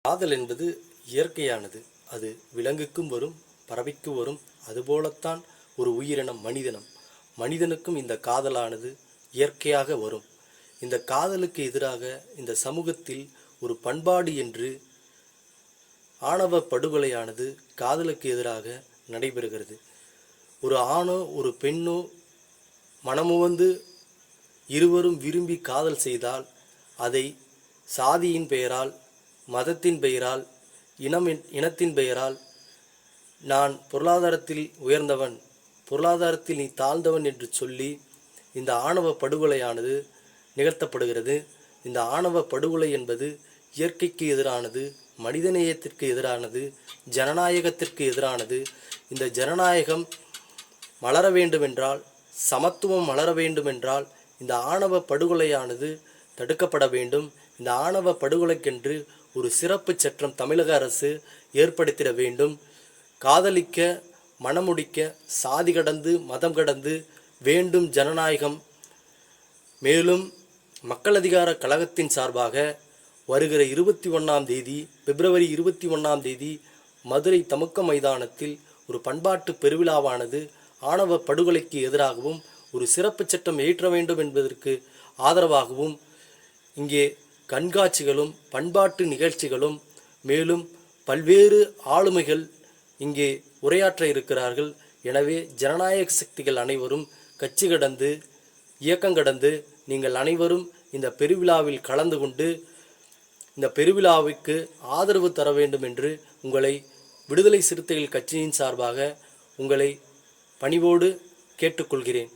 காதல் என்பது இயற்கையானது. அது விலங்குக்கும் வரும், பறவைக்கும் வரும். அதுபோலத்தான் ஒரு உயிரினம் மனிதனுக்கும் இந்த காதலானது இயற்கையாக வரும். இந்த காதலுக்கு எதிராக இந்த சமூகத்தில் ஒரு பண்பாடு என்று ஆணவ படுகொலையானது காதலுக்கு எதிராக நடைபெறுகிறது. ஒரு ஆணோ ஒரு பெண்ணோ மனமுவந்து இருவரும் விரும்பி காதல் செய்தால் அதை சாதியின் பெயரால், மதத்தின் பெயரால், இனத்தின் பெயரால் நான் பொருளாதாரத்தில் உயர்ந்தவன், பொருளாதாரத்தில் நீ தாழ்ந்தவன் என்று சொல்லி இந்த ஆணவ படுகொலையானது நிகழ்த்தப்படுகிறது. இந்த ஆணவ படுகொலை என்பது இயற்கைக்கு எதிரானது, மனிதநேயத்திற்கு எதிரானது, ஜனநாயகத்திற்கு எதிரானது. இந்த ஜனநாயகம் மலர வேண்டுமென்றால், சமத்துவம் மலர வேண்டுமென்றால் இந்த ஆணவ படுகொலையானது தடுக்கப்பட வேண்டும். இந்த ஆணவ படுகொலைக்கென்று ஒரு சிறப்பு சட்டம் தமிழக அரசு ஏற்படுத்திட வேண்டும். காதலிக்க, மணமுடிக்க சாதி கடந்து, மதம் கடந்து வேண்டும் ஜனநாயகம். மேலும் மக்கள் அதிகார கழகத்தின் சார்பாக வருகிற 21ஆம் தேதி, பிப்ரவரி 21ஆம் தேதி மதுரை தமுக்க மைதானத்தில் ஒரு பண்பாட்டு பெருவிழாவானது ஆணவ படுகொலைக்கு எதிராகவும் ஒரு சிறப்பு சட்டம் இயற்ற வேண்டும் என்பதற்கு ஆதரவாகவும் இங்கே கண்காட்சிகளும் பண்பாட்டு நிகழ்ச்சிகளும் மேலும் பல்வேறு ஆளுமைகள் இங்கே உரையாற்ற இருக்கிறார்கள். எனவே ஜனநாயக சக்திகள் அனைவரும் கட்சி கடந்து, இயக்கம் கடந்து நீங்கள் அனைவரும் இந்த பெருவிழாவில் கலந்து கொண்டு இந்த பெருவிழாவுக்கு ஆதரவு தர வேண்டும் என்று உங்களை விடுதலை சிறுத்தைகள் கட்சியின் சார்பாக உங்களை பணிவோடு கேட்டுக்கொள்கிறேன்.